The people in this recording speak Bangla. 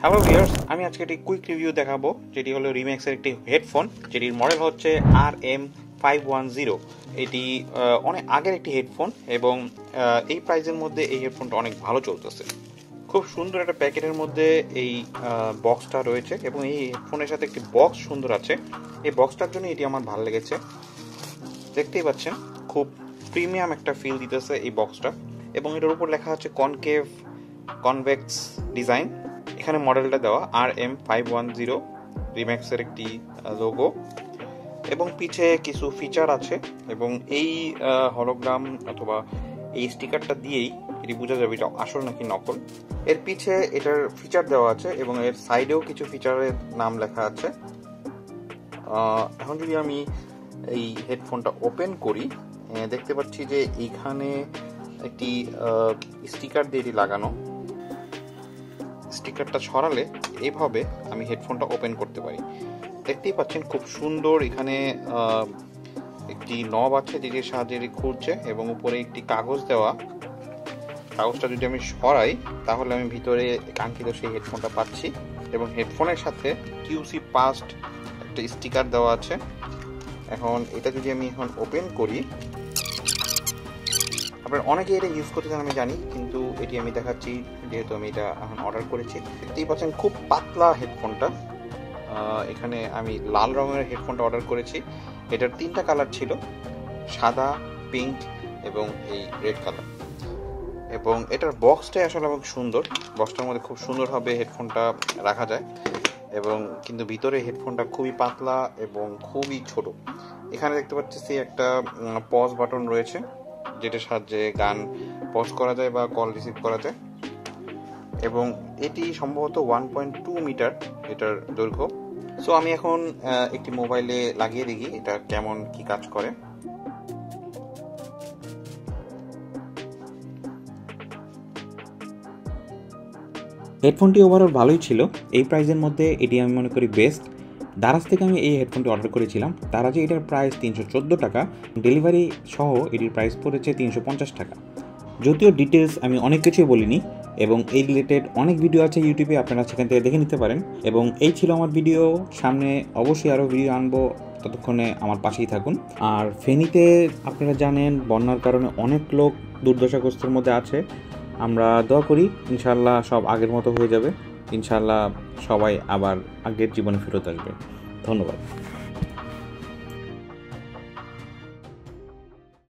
হ্যালো ভিউয়ার্স, আমি আজকে একটি কুইক রিভিউ দেখাবো যেটি হলো রিম্যাক্সের একটি হেডফোন, যেটির মডেল হচ্ছে RM510। এটি অনেক আগের একটি হেডফোন এবং এই প্রাইসের মধ্যে এই হেডফোনটা অনেক ভালো চলতেছে। খুব সুন্দর একটা প্যাকেটের মধ্যে এই বক্সটা রয়েছে এবং এই হেডফোনের সাথে একটি বক্স সুন্দর আছে। এই বক্সটার জন্য এটি আমার ভালো লেগেছে। দেখতেই পাচ্ছেন খুব প্রিমিয়াম একটা ফিল দিতেছে এই বক্সটা, এবং এটার উপর লেখা আছে কনভেক্স ডিজাইন। এখানে মডেলটা দেওয়া RM510 রিম্যাক্সের একটি লোগো, এবং পিছে কিছু ফিচার আছে এবং এই হলোগ্রাম অথবা এই স্টিকারটা দিয়েই এটি বোঝা যাবে এটা আসল নাকি নকল। এর পিছে এটার ফিচার দেওয়া আছে এবং এর সাইডেও কিছু ফিচারের নাম লেখা আছে। এখন যদি আমি এই হেডফোনটা ওপেন করি, দেখতে পাচ্ছি যে এইখানে একটি স্টিকার দিয়ে এটি লাগানো। স্টিকারটা ছড়ালে এইভাবে আমি হেডফোনটা ওপেন করতে পারি। দেখতেই পাচ্ছেন খুব সুন্দর, এখানে একটি নব আছে যেটির সাহায্যে খুলছে এবং উপরে একটি কাগজ দেওয়া। কাগজটা যদি আমি সরাই তাহলে আমি ভিতরে কাঙ্ক্ষিত সেই হেডফোনটা পাচ্ছি, এবং হেডফোনের সাথে QC পাস্ট একটা স্টিকার দেওয়া আছে। এখন এটা যদি আমি এখন ওপেন করি, আপনার অনেকে এটা ইউজ করতে চান আমি জানি, কিন্তু এটি আমি দেখাচ্ছি যেহেতু আমি এটা এখন অর্ডার করেছি। দেখতেই পাচ্ছেন খুব পাতলা হেডফোনটা। এখানে আমি লাল রঙের হেডফোনটা অর্ডার করেছি। এটার 3টা কালার ছিল, সাদা, পিঙ্ক এবং এই রেড কালার। এবং এটার বক্সটাই আসলে অনেক সুন্দর। বক্সটার মধ্যে খুব সুন্দরভাবে হেডফোনটা রাখা যায়, এবং কিন্তু ভিতরে হেডফোনটা খুবই পাতলা এবং খুবই ছোট। এখানে দেখতে পাচ্ছি একটা পজ বাটন রয়েছে, যেটার সাহায্যে গান পজ করা যায় বা কল রিসিভ করা যায়, এবং এটি সম্ভবত 1.2 মিটার এটার দৈর্ঘ্য। সো আমি এখন একটি মোবাইলে লাগিয়ে দেখি এটা কেমন কি কাজ করে। হেডফোনটি ওভারঅল ভালোই ছিল। এই প্রাইসের মধ্যে এটি আমি মনে করি বেস্ট। দারাজ থেকে আমি এই হেডফোনটি অর্ডার করেছিলাম। দারাজে এটার প্রাইস 314 টাকা, ডেলিভারি সহ এটির প্রাইস পড়েছে 350 টাকা। যদিও ডিটেলস আমি অনেক কিছুই বলিনি, এবং এই রিলেটেড অনেক ভিডিও আছে ইউটিউবে, আপনারা সেখান থেকে দেখে নিতে পারেন। এবং এই ছিল আমার ভিডিও, সামনে অবশ্যই আরও ভিডিও আনবো, ততক্ষণে আমার পাশেই থাকুন। আর ফেনীতে আপনারা জানেন বন্যার কারণে অনেক লোক দুর্দশাগ্রস্তের মধ্যে আছে। আমরা দোয়া করি ইনশাআল্লাহ সব আগের মতো হয়ে যাবে, ইনশাআল্লাহ সবাই আবার আগের জীবনে ফেরত আসবে। ধন্যবাদ।